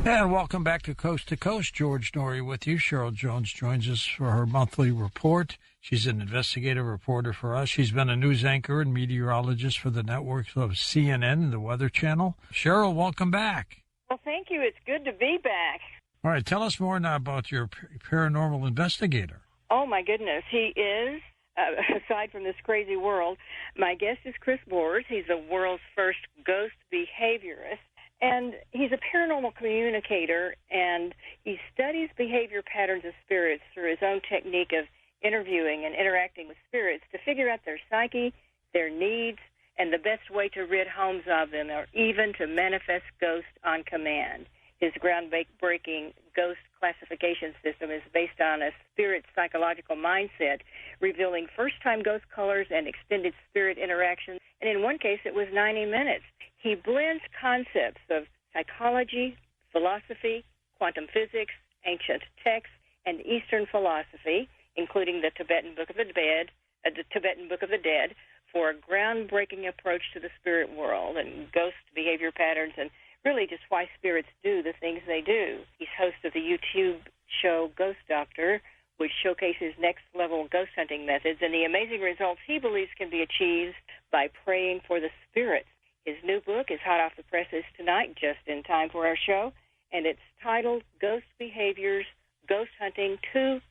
And welcome back to Coast. George Norrie with you. Cheryl Jones joins us for her monthly report. She's an investigative reporter for us. She's been a news anchor and meteorologist for the networks of CNN and the Weather Channel. Cheryl, welcome back. Well, thank you. It's good to be back. All right, tell us more now about your paranormal investigator. Oh, my goodness. He is, aside from this crazy world, my guest is Chris Bors. He's the world's first ghost behaviorist. And he's a paranormal communicator, and he studies behavior patterns of spirits through his own technique of interviewing and interacting with spirits to figure out their psyche, their needs, and the best way to rid homes of them, or even to manifest ghosts on command. His groundbreaking ghost classification system is based on a spirit psychological mindset, revealing first-time ghost colors and extended spirit interactions, and in one case it was 90 minutes. He blends concepts of psychology, philosophy, quantum physics, ancient texts, and Eastern philosophy, including the Tibetan Book of the Dead, for a groundbreaking approach to the spirit world and ghost behavior patterns, and really just why spirits do the things they do. He's host of the YouTube show Ghost Doctor, which showcases next-level ghost hunting methods and the amazing results he believes can be achieved by praying for the spirits. His new book is hot off the presses tonight, just in time for our show, and it's titled Ghost Behaviors, Ghost Hunting 2.0.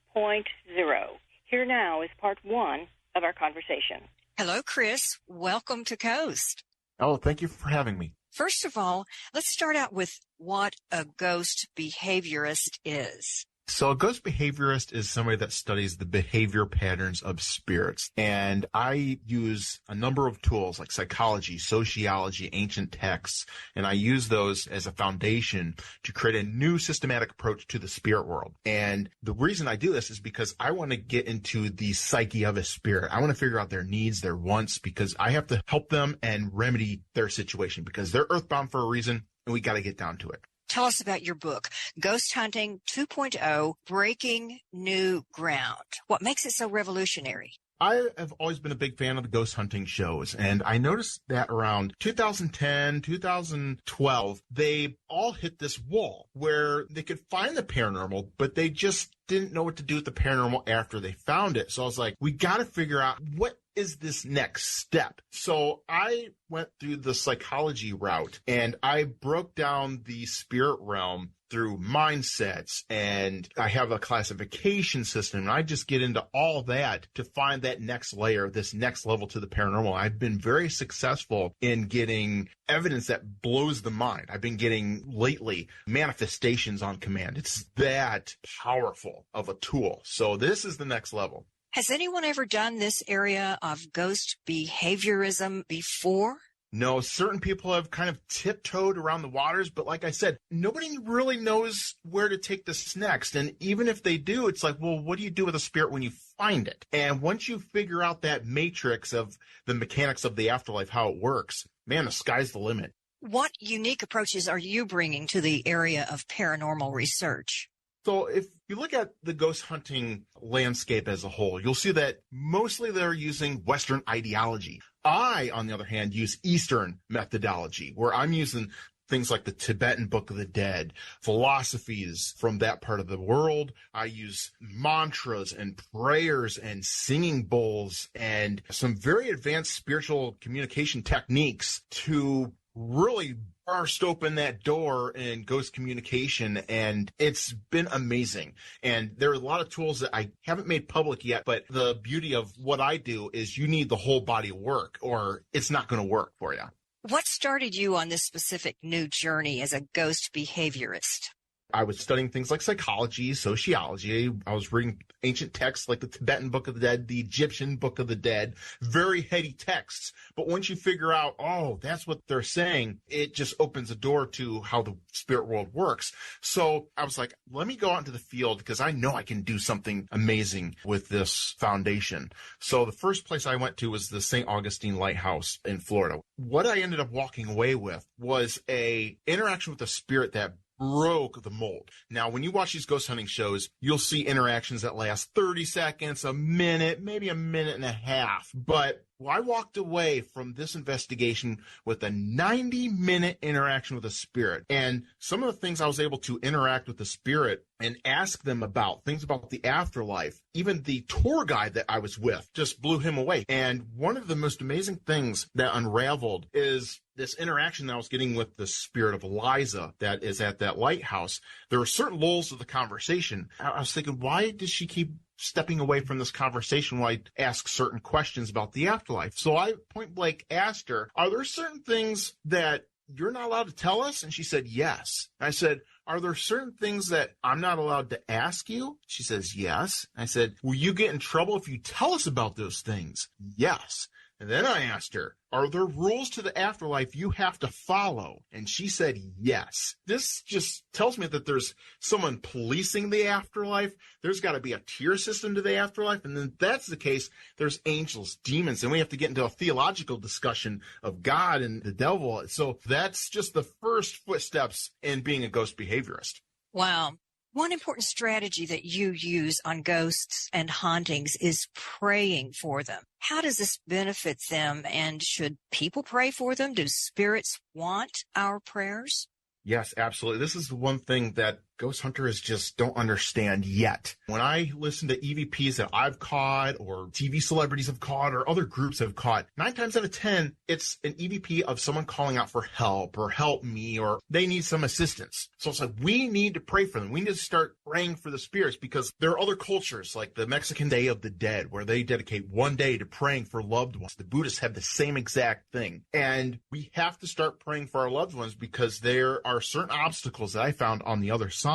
Here now is part one of our conversation. Hello, Chris. Welcome to Coast. Oh, thank you for having me. First of all, let's start out with what a ghost behaviorist is. So a ghost behaviorist is somebody that studies the behavior patterns of spirits. And I use a number of tools like psychology, sociology, ancient texts, and I use those as a foundation to create a new systematic approach to the spirit world. And the reason I do this is because I want to get into the psyche of a spirit. I want to figure out their needs, their wants, because I have to help them and remedy their situation because they're earthbound for a reason, and we got to get down to it. Tell us about your book, Ghost Hunting 2.0, Breaking New Ground. What makes it so revolutionary? I have always been a big fan of the ghost hunting shows, and I noticed that around 2010, 2012, they all hit this wall where they could find the paranormal, but they just didn't know what to do with the paranormal after they found it. So I was like, we got to figure out what is this next step. So I went through the psychology route, and I broke down the spirit realm through mindsets, and I have a classification system, and I just get into all that to find that next layer, this next level to the paranormal. I've been very successful in getting evidence that blows the mind. I've been getting lately manifestations on command. It's that powerful of a tool. So this is the next level. Has anyone ever done this area of ghost behaviorism before? No, certain people have kind of tiptoed around the waters, but like I said, nobody really knows where to take this next. And even if they do, it's like, well, what do you do with a spirit when you find it? And once you figure out that matrix of the mechanics of the afterlife, how it works, man, the sky's the limit. What unique approaches are you bringing to the area of paranormal research? So if you look at the ghost hunting landscape as a whole, you'll see that mostly they're using Western ideology. I, on the other hand, use Eastern methodology, where I'm using things like the Tibetan Book of the Dead, philosophies from that part of the world. I use mantras and prayers and singing bowls and some very advanced spiritual communication techniques to really burst open that door in ghost communication, and it's been amazing. And there are a lot of tools that I haven't made public yet, but the beauty of what I do is you need the whole body of work or it's not going to work for you. What started you on this specific new journey as a ghost behaviorist? I was studying things like psychology, sociology. I was reading ancient texts like the Tibetan Book of the Dead, the Egyptian Book of the Dead, very heady texts. But once you figure out, oh, that's what they're saying, it just opens a door to how the spirit world works. So I was like, let me go out into the field because I know I can do something amazing with this foundation. So the first place I went to was the St. Augustine Lighthouse in Florida. What I ended up walking away with was a interaction with the spirit that broke the mold. Now, when you watch these ghost hunting shows, you'll see interactions that last 30 seconds, a minute, maybe a minute and a half. But I walked away from this investigation with a 90-minute interaction with a spirit. And some of the things I was able to interact with the spirit and ask them about, things about the afterlife, even the tour guide that I was with just blew him away. And one of the most amazing things that unraveled is this interaction that I was getting with the spirit of Eliza that is at that lighthouse. There were certain lulls of the conversation. I was thinking, why does she keep stepping away from this conversation when I ask certain questions about the afterlife? So I point blank asked her, are there certain things that you're not allowed to tell us? And she said, yes. I said, are there certain things that I'm not allowed to ask you? She says, yes. I said, will you get in trouble if you tell us about those things? Yes. And then I asked her, are there rules to the afterlife you have to follow? And she said, yes. This just tells me that there's someone policing the afterlife. There's got to be a tier system to the afterlife. And then if that's the case, there's angels, demons, and we have to get into a theological discussion of God and the devil. So that's just the first footsteps in being a ghost behaviorist. Wow. One important strategy that you use on ghosts and hauntings is praying for them. How does this benefit them, and should people pray for them? Do spirits want our prayers? Yes, absolutely. This is the one thing that ghost hunters just don't understand yet. When I listen to EVPs that I've caught or TV celebrities have caught or other groups have caught, 9 times out of 10, it's an EVP of someone calling out for help or help me, or they need some assistance. So it's like, we need to pray for them. We need to start praying for the spirits, because there are other cultures like the Mexican Day of the Dead where they dedicate one day to praying for loved ones. The Buddhists have the same exact thing. And we have to start praying for our loved ones, because there are certain obstacles that I found on the other side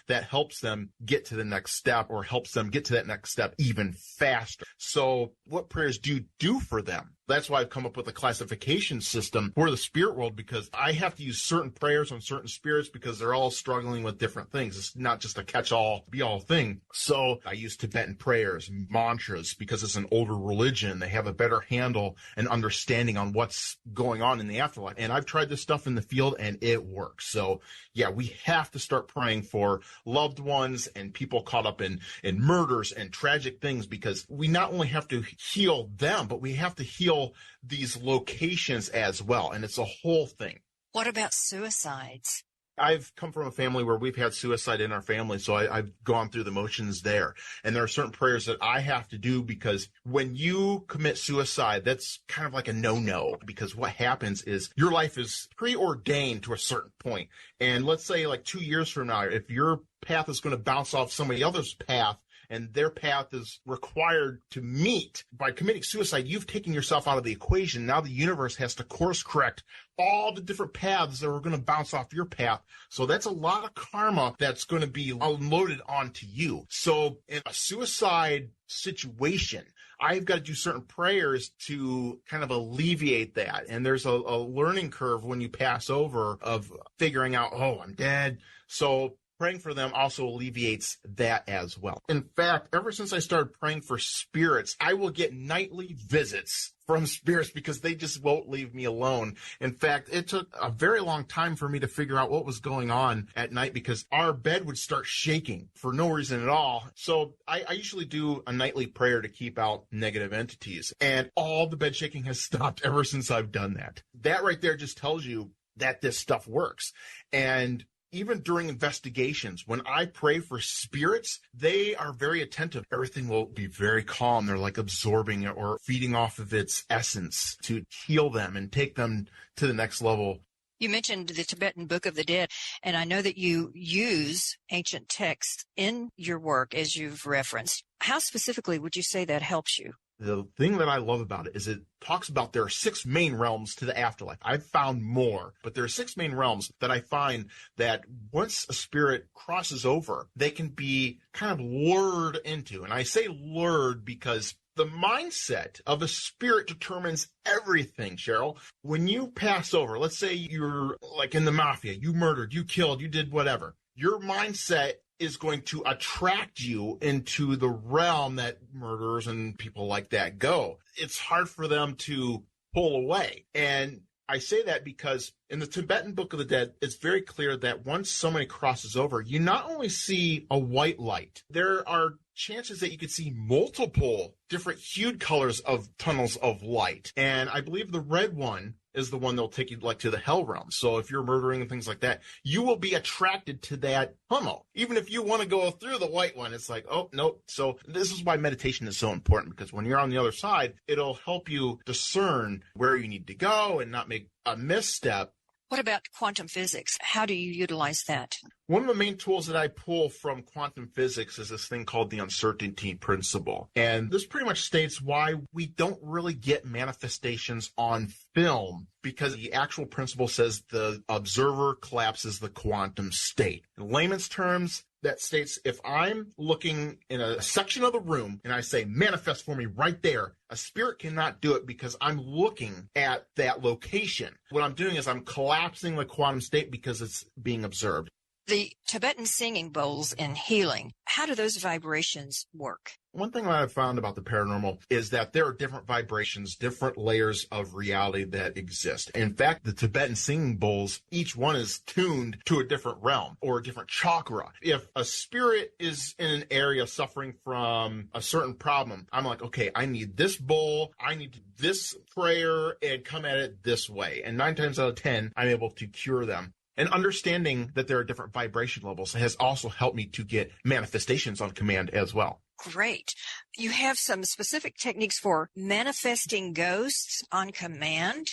that helps them get to the next step, or helps them get to that next step even faster. So what prayers do you do for them? That's why I've come up with a classification system for the spirit world, because I have to use certain prayers on certain spirits because they're all struggling with different things. It's not just a catch-all, be-all thing. So I use Tibetan prayers, mantras, because it's an older religion. They have a better handle and understanding on what's going on in the afterlife. And I've tried this stuff in the field and it works. So yeah, we have to start praying for loved ones and people caught up in murders and tragic things, because we not only have to heal them, but we have to heal these locations as well. And it's a whole thing. What about suicides? I've come from a family where we've had suicide in our family, so I've gone through the motions there. And there are certain prayers that I have to do, because when you commit suicide, that's kind of like a no-no, because what happens is your life is preordained to a certain point. And let's say like 2 years from now, if your path is going to bounce off somebody else's path, and their path is required to meet, by committing suicide, you've taken yourself out of the equation. Now the universe has to course correct all the different paths that are going to bounce off your path. So that's a lot of karma that's going to be unloaded onto you. So in a suicide situation, I've got to do certain prayers to kind of alleviate that. And there's a learning curve when you pass over of figuring out, oh, I'm dead. So praying for them also alleviates that as well. In fact, ever since I started praying for spirits, I will get nightly visits from spirits because they just won't leave me alone. In fact, it took a very long time for me to figure out what was going on at night, because our bed would start shaking for no reason at all. So I usually do a nightly prayer to keep out negative entities. And all the bed shaking has stopped ever since I've done that. That right there just tells you that this stuff works. And even during investigations, when I pray for spirits, they are very attentive. Everything will be very calm. They're like absorbing it or feeding off of its essence to heal them and take them to the next level. You mentioned the Tibetan Book of the Dead, and I know that you use ancient texts in your work, as you've referenced. How specifically would you say that helps you? The thing that I love about it is it talks about there are 6 main realms to the afterlife. I've found more, but there are 6 main realms that I find that once a spirit crosses over, they can be kind of lured into. And I say lured because the mindset of a spirit determines everything, Cheryl. When you pass over, let's say you're like in the mafia, you murdered, you killed, you did whatever. Your mindset is going to attract you into the realm that murderers and people like that go. It's hard for them to pull away. And I say that because in the Tibetan Book of the Dead, it's very clear that once somebody crosses over, you not only see a white light, there are chances that you could see multiple different hued colors of tunnels of light. And I believe the red one is the one that'll take you like to the hell realm. So if you're murdering and things like that, you will be attracted to that tunnel. Even if you want to go through the white one, it's like, oh, nope. So this is why meditation is so important, because when you're on the other side, it'll help you discern where you need to go and not make a misstep. What about quantum physics? How do you utilize that? One of the main tools that I pull from quantum physics is this thing called the uncertainty principle. And this pretty much states why we don't really get manifestations on film, because the actual principle says the observer collapses the quantum state. In layman's terms, that states if I'm looking in a section of the room and I say, manifest for me right there, a spirit cannot do it because I'm looking at that location. What I'm doing is I'm collapsing the quantum state because it's being observed. The Tibetan singing bowls in healing, how do those vibrations work? One thing that I've found about the paranormal is that there are different vibrations, different layers of reality that exist. In fact, the Tibetan singing bowls, each one is tuned to a different realm or a different chakra. If a spirit is in an area suffering from a certain problem, I'm like, okay, I need this bowl, I need this prayer, and come at it this way. And 9 times out of 10, I'm able to cure them. And understanding that there are different vibration levels has also helped me to get manifestations on command as well. Great. You have some specific techniques for manifesting ghosts on command?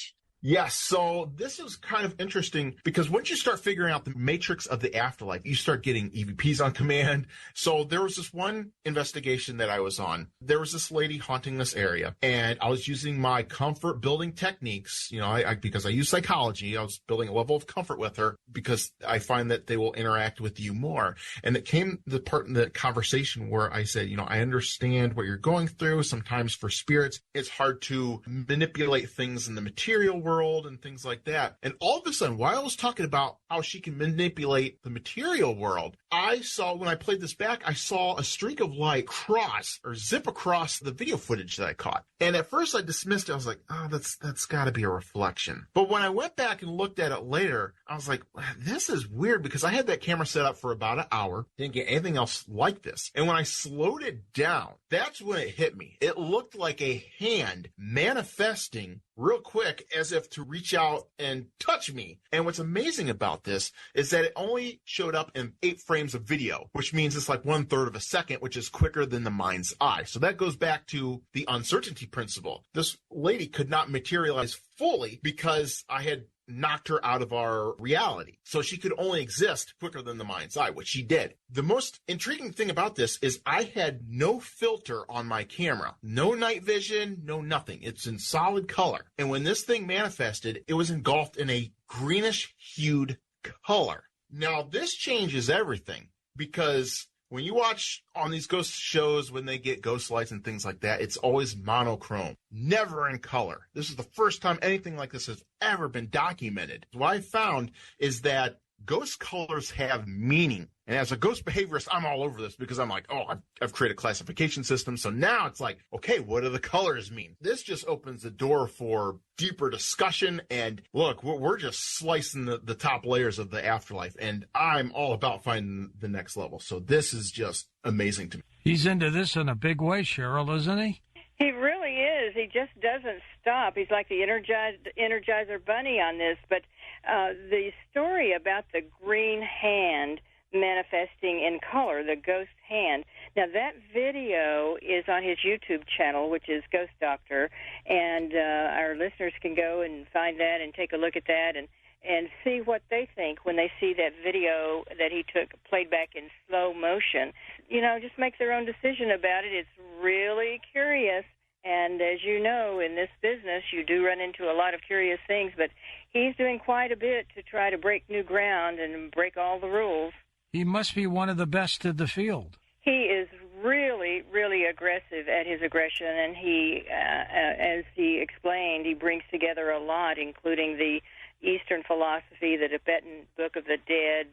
Yes, so this is kind of interesting because once you start figuring out the matrix of the afterlife, you start getting EVPs on command. So there was this one investigation that I was on. There was this lady haunting this area, and I was using my comfort building techniques. You know, because I use psychology, I was building a level of comfort with her because I find that they will interact with you more. And it came the part in the conversation where I said, you know, I understand what you're going through. Sometimes for spirits, it's hard to manipulate things in the material world and things like that. And all of a sudden, while I was talking about how she can manipulate the material world, I saw, when I played this back, I saw a streak of light cross or zip across the video footage that I caught. And at first I dismissed it. I was like, oh, that's got to be a reflection. But when I went back and looked at it later, I was like, this is weird, because I had that camera set up for about an hour, didn't get anything else like this. And when I slowed it down, that's when it hit me. It looked like a hand manifesting real quick as if to reach out and touch me. And what's amazing about this is that it only showed up in 8 frames of video, which means it's like 1/3 of a second, which is quicker than the mind's eye. So that goes back to the uncertainty principle. This lady could not materialize fully because I had knocked her out of our reality. So she could only exist quicker than the mind's eye, which she did. The most intriguing thing about this is I had no filter on my camera, no night vision, no nothing. It's in solid color. And when this thing manifested, it was engulfed in a greenish hued color. Now this changes everything, because when you watch on these ghost shows, when they get ghost lights and things like that, it's always monochrome, never in color. This is the first time anything like this has ever been documented. What I found is that ghost colors have meaning. And as a ghost behaviorist, I'm all over this because I'm like, oh, I've created a classification system. So now it's like, okay, what do the colors mean? This just opens the door for deeper discussion. And look, we're just slicing the top layers of the afterlife. And I'm all about finding the next level. So this is just amazing to me. He's into this in a big way, Cheryl, isn't he? He really is. He just doesn't stop. He's like the Energizer Bunny on this. But the story about the green hand manifesting in color, the ghost hand. Now, that video is on his YouTube channel, which is Ghost Doctor, and our listeners can go and find that and take a look at that and see what they think when they see that video that he played back in slow motion. You know, just make their own decision about it. It's really curious. And as you know, in this business, you do run into a lot of curious things, but he's doing quite a bit to try to break new ground and break all the rules. He must be one of the best in the field. He is really, really aggressive at his aggression, and he, as he explained, he brings together a lot, including the Eastern philosophy, the Tibetan Book of the Dead,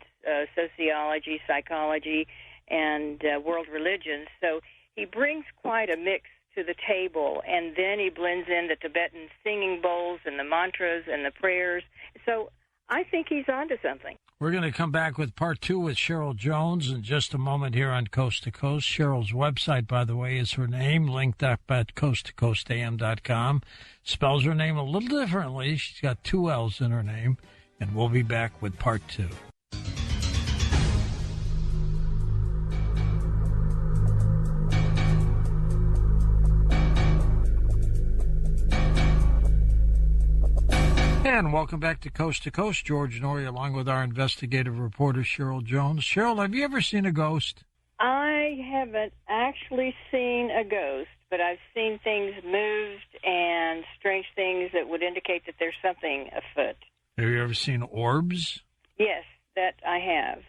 sociology, psychology, and world religions. So he brings quite a mix to the table, and then he blends in the Tibetan singing bowls and the mantras and the prayers. So I think he's onto something. We're going to come back with part 2 with Cheryl Jones in just a moment here on Coast to Coast. Cheryl's website, by the way, is her name, linked up at coasttocoastam.com. Spells her name a little differently. She's got 2 L's in her name, and we'll be back with part 2. And welcome back to Coast. George Norrie, along with our investigative reporter, Cheryl Jones. Cheryl, have you ever seen a ghost? I haven't actually seen a ghost, but I've seen things moved and strange things that would indicate that there's something afoot. Have you ever seen orbs? Yes, that I have.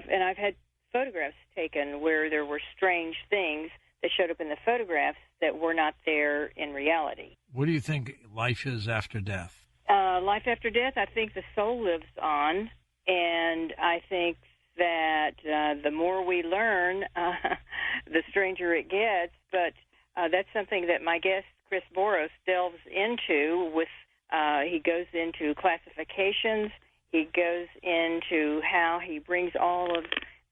And I've had photographs taken where there were strange things that showed up in the photographs that were not there in reality. What do you think life is after death? Life after death, I think the soul lives on, and I think that the more we learn, the stranger it gets. But that's something that my guest, Chris Boros, delves into with, he goes into classifications, he goes into how he brings all of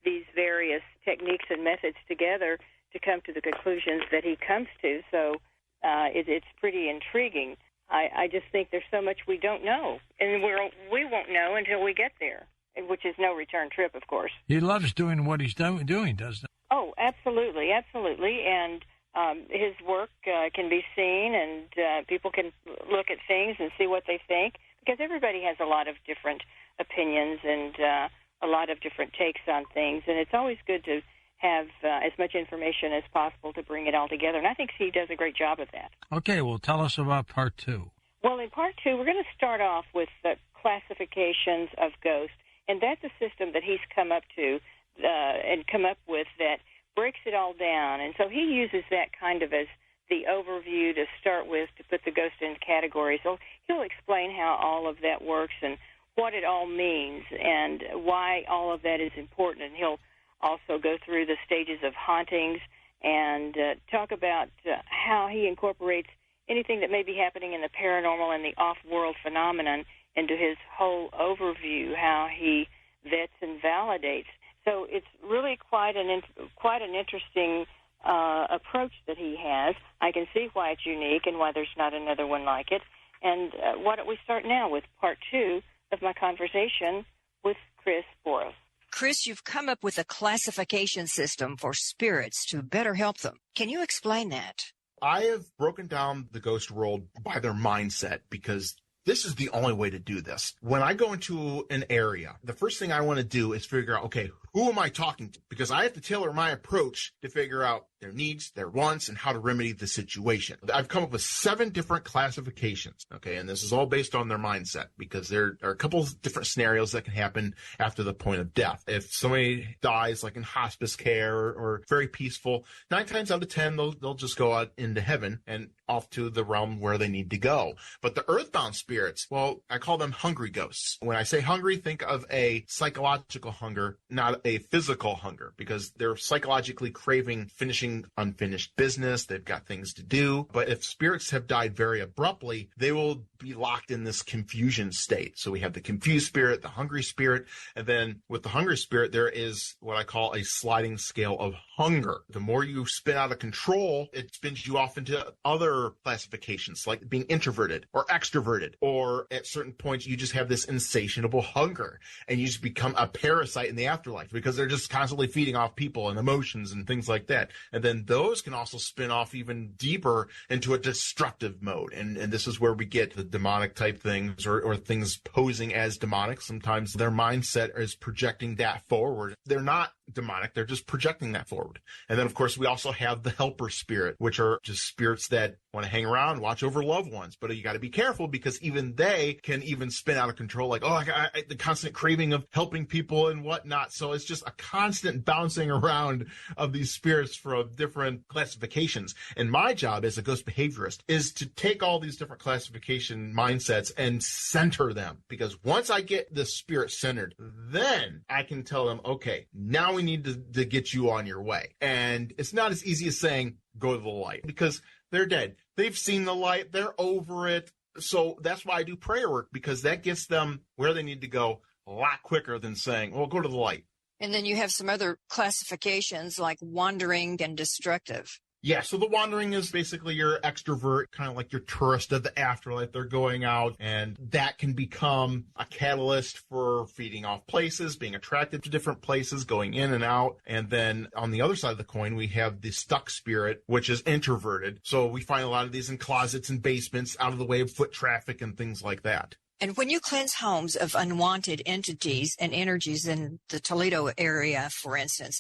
these various techniques and methods together to come to the conclusions that he comes to. So it's pretty intriguing. I just think there's so much we don't know, and we won't know until we get there, which is no return trip, of course. He loves doing what he's doing, doesn't he? Oh, absolutely. And his work can be seen, and people can look at things and see what they think, because everybody has a lot of different opinions and a lot of different takes on things, and it's always good to have as much information as possible to bring it all together. And I think he does a great job of that. Okay, well, tell us about part 2. Well, in part 2, we're going to start off with the classifications of ghosts. And that's a system that he's come up to and come up with that breaks it all down. And so he uses that kind of as the overview to start with to put the ghost in categories. So he'll explain how all of that works and what it all means and why all of that is important. And he'll also go through the stages of hauntings and talk about how he incorporates anything that may be happening in the paranormal and the off-world phenomenon into his whole overview, how he vets and validates. So it's really quite an interesting approach that he has. I can see why it's unique and why there's not another one like it. And why don't we start now with part 2 of my conversation with Chris Boros. Chris, you've come up with a classification system for spirits to better help them. Can you explain that? I have broken down the ghost world by their mindset because this is the only way to do this. When I go into an area, the first thing I want to do is figure out, okay, who am I talking to? Because I have to tailor my approach to figure out their needs, their wants, and how to remedy the situation. I've come up with 7 different classifications, okay, and this is all based on their mindset because there are a couple of different scenarios that can happen after the point of death. If somebody dies like in hospice care or very peaceful, 9 times out of 10, they'll just go out into heaven and off to the realm where they need to go. But the earthbound spirits, well, I call them hungry ghosts. When I say hungry, think of a psychological hunger, not a physical hunger, because they're psychologically craving finishing unfinished business. They've got things to do. But if spirits have died very abruptly, they will be locked in this confusion state. So we have the confused spirit, the hungry spirit, and then with the hungry spirit, there is what I call a sliding scale of hunger. The more you spin out of control, it spins you off into other classifications, like being introverted or extroverted, or at certain points, you just have this insatiable hunger, and you just become a parasite in the afterlife because they're just constantly feeding off people and emotions and things like that. And then those can also spin off even deeper into a destructive mode. And this is where we get the demonic type things or things posing as demonic. Sometimes their mindset is projecting that forward. They're not demonic. They're just projecting that forward. And then, of course, we also have the helper spirit, which are just spirits that want to hang around, watch over loved ones. But you got to be careful because even they can even spin out of control, like, the constant craving of helping people and whatnot. So it's just a constant bouncing around of these spirits from different classifications. And my job as a ghost behaviorist is to take all these different classification mindsets and center them. Because once I get the spirit centered, then I can tell them, okay, now now we need to get you on your way. And it's not as easy as saying, go to the light, because they're dead. They've seen the light. They're over it. So that's why I do prayer work, because that gets them where they need to go a lot quicker than saying, well, go to the light. And then you have some other classifications like wandering and destructive. Yeah, so the wandering is basically your extrovert, kind of like your tourist of the afterlife. They're going out, and that can become a catalyst for feeding off places, being attracted to different places, going in and out. And then on the other side of the coin, we have the stuck spirit, which is introverted. So we find a lot of these in closets and basements, out of the way of foot traffic and things like that. And when you cleanse homes of unwanted entities and energies in the Toledo area, for instance,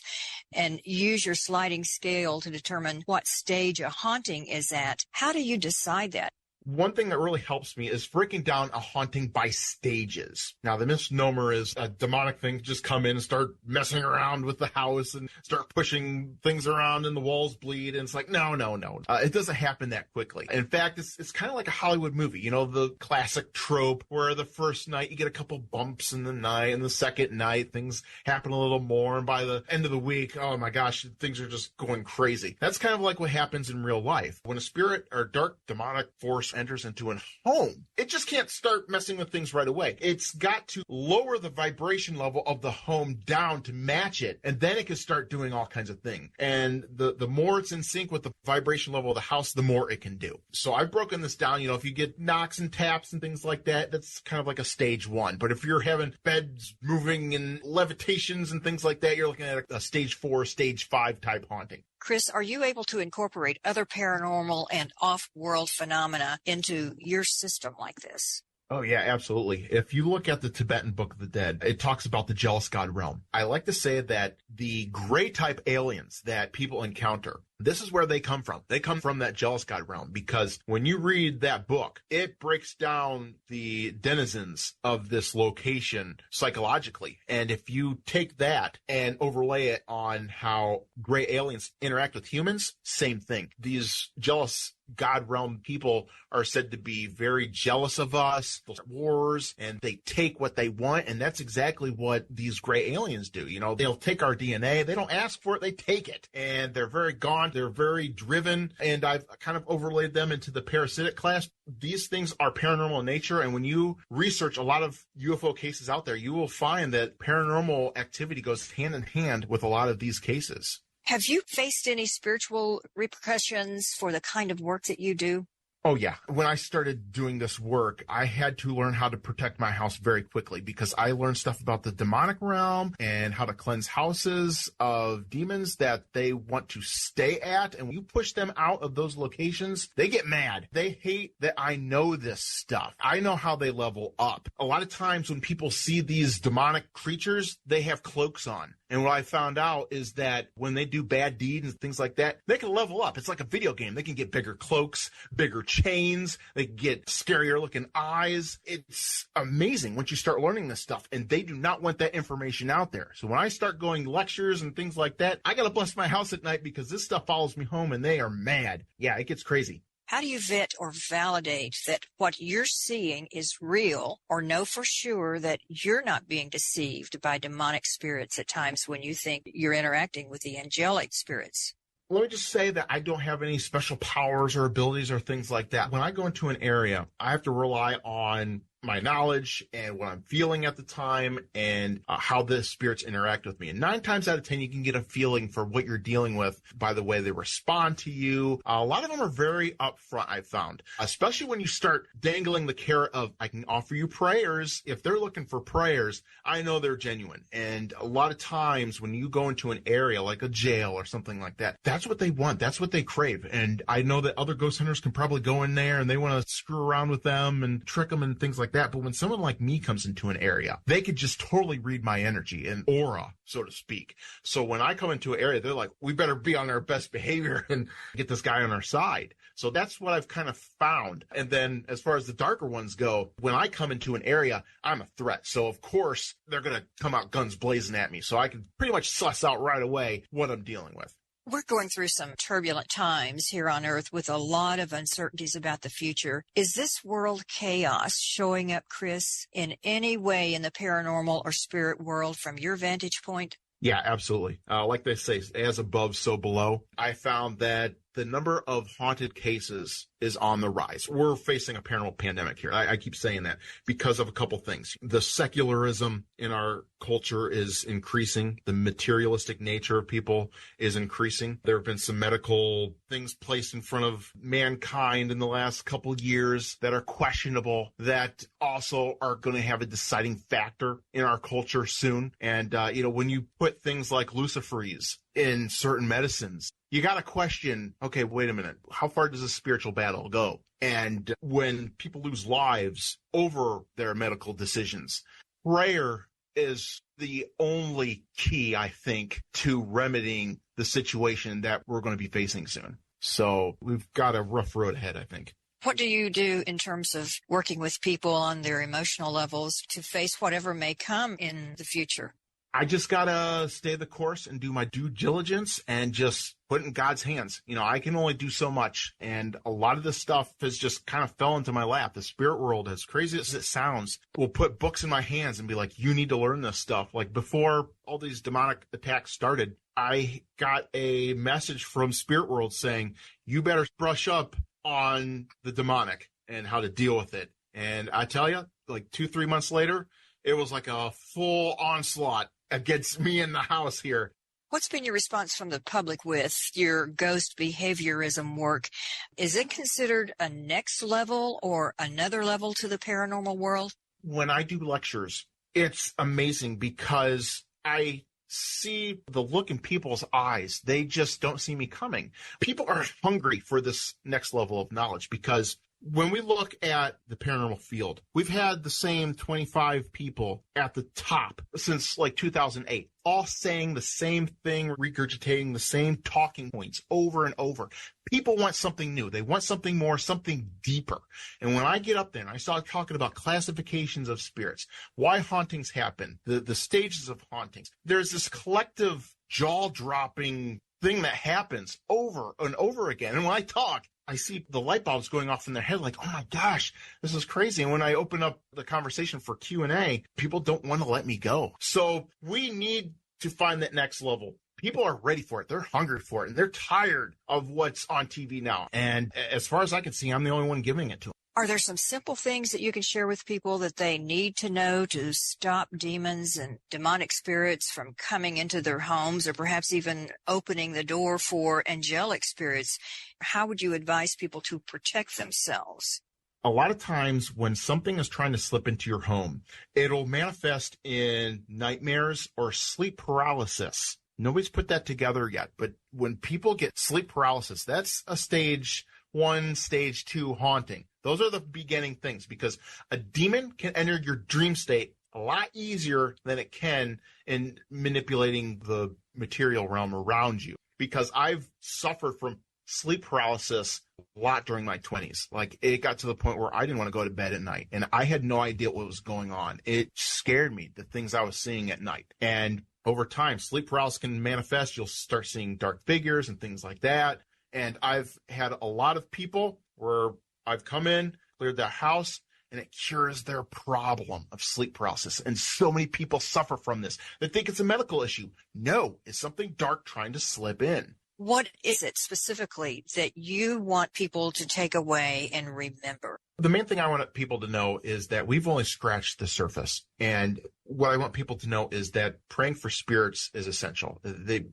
and use your sliding scale to determine what stage a haunting is at, how do you decide that? One thing that really helps me is breaking down a haunting by stages. Now, the misnomer is a demonic thing just come in and start messing around with the house and start pushing things around and the walls bleed. And it's like, no. It doesn't happen that quickly. In fact, it's kind of like a Hollywood movie. You know, the classic trope where the first night you get a couple bumps in the night, and the second night things happen a little more. And by the end of the week, oh my gosh, things are just going crazy. That's kind of like what happens in real life. When a spirit or dark demonic force enters into a home, it just can't start messing with things right away. It's got to lower the vibration level of the home down to match it, and then it can start doing all kinds of things. And the more it's in sync with the vibration level of the house, the more it can do. So I've broken this down. You know, if you get knocks and taps and things like that, that's kind of like a stage 1. But if you're having beds moving and levitations and things like that, you're looking at a stage 4, stage 5 type haunting. Chris, are you able to incorporate other paranormal and off-world phenomena into your system like this? Oh, yeah, absolutely. If you look at the Tibetan Book of the Dead, it talks about the jealous god realm. I like to say that the gray type aliens that people encounter, this is where they come from. They come from that jealous god realm, because when you read that book, it breaks down the denizens of this location psychologically. And if you take that and overlay it on how gray aliens interact with humans, same thing. These jealous God realm people are said to be very jealous of us, wars, and they take what they want. And that's exactly what these gray aliens do. You know, they'll take our DNA. They don't ask for it. They take it. And they're very gaunt. They're very driven. And I've kind of overlaid them into the parasitic class. These things are paranormal in nature. And when you research a lot of UFO cases out there, you will find that paranormal activity goes hand in hand with a lot of these cases. Have you faced any spiritual repercussions for the kind of work that you do? Oh, yeah. When I started doing this work, I had to learn how to protect my house very quickly, because I learned stuff about the demonic realm and how to cleanse houses of demons that they want to stay at. And when you push them out of those locations, they get mad. They hate that I know this stuff. I know how they level up. A lot of times when people see these demonic creatures, they have cloaks on. And what I found out is that when they do bad deeds and things like that, they can level up. It's like a video game. They can get bigger cloaks, bigger chains. They can get scarier looking eyes. It's amazing once you start learning this stuff. And they do not want that information out there. So when I start going lectures and things like that, I got to bless my house at night, because this stuff follows me home and they are mad. Yeah, it gets crazy. How do you vet or validate that what you're seeing is real, or know for sure that you're not being deceived by demonic spirits at times when you think you're interacting with the angelic spirits? Let me just say that I don't have any special powers or abilities or things like that. When I go into an area, I have to rely on my knowledge and what I'm feeling at the time, and how the spirits interact with me. And 9 times out of 10, you can get a feeling for what you're dealing with by the way they respond to you. A lot of them are very upfront, I've found, especially when you start dangling the carrot of, I can offer you prayers. If they're looking for prayers, I know they're genuine. And a lot of times when you go into an area like a jail or something like that, that's what they want. That's what they crave. And I know that other ghost hunters can probably go in there and they want to screw around with them and trick them and things like that. But when someone like me comes into an area, they could just totally read my energy and aura, so to speak. So when I come into an area, they're like, we better be on our best behavior and get this guy on our side. So that's what I've kind of found. And then as far as the darker ones go, when I come into an area, I'm a threat. So of course, they're going to come out guns blazing at me. So I can pretty much suss out right away what I'm dealing with. We're going through some turbulent times here on Earth with a lot of uncertainties about the future. Is this world chaos showing up, Chris, in any way in the paranormal or spirit world from your vantage point? Yeah, absolutely. Like they say, as above, so below. I found that the number of haunted cases is on the rise. We're facing a paranormal pandemic here. I keep saying that because of a couple things. The secularism in our culture is increasing. The materialistic nature of people is increasing. There have been some medical things placed in front of mankind in the last couple years that are questionable, that also are going to have a deciding factor in our culture soon. And, when you put things like luciferize in certain medicines, you got to question, okay, wait a minute, how far does a spiritual battle go? And when people lose lives over their medical decisions, prayer is the only key, I think, to remedying the situation that we're going to be facing soon. So we've got a rough road ahead, I think. What do you do in terms of working with people on their emotional levels to face whatever may come in the future? I just got to stay the course and do my due diligence and just put it in God's hands. I can only do so much. And a lot of this stuff has just kind of fell into my lap. The spirit world, as crazy as it sounds, will put books in my hands and be like, you need to learn this stuff. Like before all these demonic attacks started, I got a message from spirit world saying, you better brush up on the demonic and how to deal with it. And I tell you, like 2-3 months later, it was like a full onslaught against me in the house here. What's been your response from the public with your ghost behaviorism work? Is it considered a next level or another level to the paranormal world? When I do lectures, it's amazing because I see the look in people's eyes. They just don't see me coming. People are hungry for this next level of knowledge because when we look at the paranormal field, we've had the same 25 people at the top since like 2008, all saying the same thing, regurgitating the same talking points over and over. People want something new. They want something more, something deeper. And when I get up there and I start talking about classifications of spirits, why hauntings happen, the stages of hauntings, there's this collective jaw-dropping thing that happens over and over again. And when I talk, I see the light bulbs going off in their head like, oh my gosh, this is crazy. And when I open up the conversation for Q&A, people don't want to let me go. So we need to find that next level. People are ready for it. They're hungry for it. And they're tired of what's on TV now. And as far as I can see, I'm the only one giving it to them. Are there some simple things that you can share with people that they need to know to stop demons and demonic spirits from coming into their homes, or perhaps even opening the door for angelic spirits? How would you advise people to protect themselves? A lot of times when something is trying to slip into your home, it'll manifest in nightmares or sleep paralysis. Nobody's put that together yet, but when people get sleep paralysis, that's a stage 1, stage 2 haunting. Those are the beginning things, because a demon can enter your dream state a lot easier than it can in manipulating the material realm around you. Because I've suffered from sleep paralysis a lot during my 20s. Like, it got to the point where I didn't want to go to bed at night, and I had no idea what was going on. It scared me, the things I was seeing at night. And over time, sleep paralysis can manifest. You'll start seeing dark figures and things like that. And I've had a lot of people where I've come in, cleared their house, and it cures their problem of sleep paralysis. And so many people suffer from this. They think it's a medical issue. No, it's something dark trying to slip in. What is it specifically that you want people to take away and remember? The main thing I want people to know is that we've only scratched the surface. And what I want people to know is that praying for spirits is essential.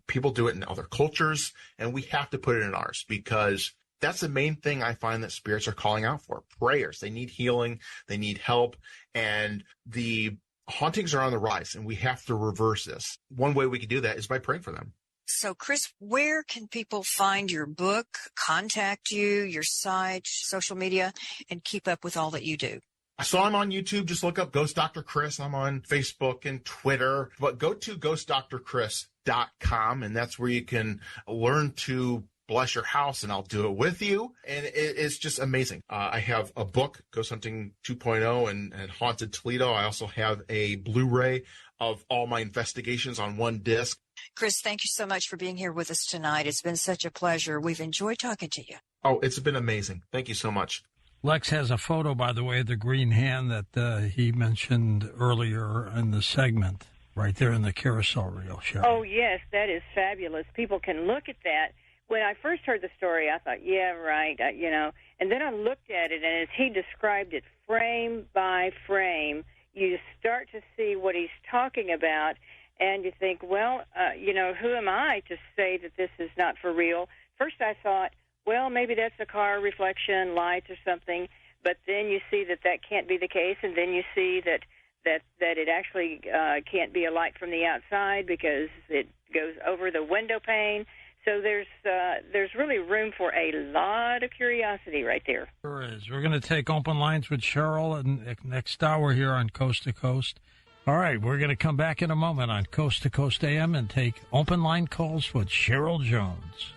People do it in other cultures, and we have to put it in ours, because that's the main thing I find that spirits are calling out for. Prayers. They need healing. They need help. And the hauntings are on the rise, and we have to reverse this. One way we can do that is by praying for them. So, Chris, where can people find your book, contact you, your site, social media, and keep up with all that you do? So I'm on YouTube. Just look up Ghost Dr. Chris. I'm on Facebook and Twitter. But go to ghostdrchris.com, and that's where you can learn to bless your house, and I'll do it with you. And it's just amazing. I have a book, Ghost Hunting 2.0 and Haunted Toledo. I also have a Blu-ray of all my investigations on one disc. Chris, thank you so much for being here with us tonight. It's been such a pleasure. We've enjoyed talking to you. Oh, it's been amazing. Thank you so much. Lex has a photo, by the way, of the green hand that he mentioned earlier in the segment. right there in the carousel reel, Cheryl. Oh, yes, that is fabulous. People can look at that. When I first heard the story, I thought, yeah, right, and then I looked at it, and as he described it frame by frame, you start to see what he's talking about, and you think, well, who am I to say that this is not for real? First I thought, well, maybe that's a car reflection, lights or something, but then you see that can't be the case, and then you see that it actually can't be a light from the outside because it goes over the window pane. So there's really room for a lot of curiosity right there. Sure is. We're going to take open lines with Cheryl in next hour here on Coast to Coast. All right, we're going to come back in a moment on Coast to Coast AM and take open line calls with Cheryl Jones.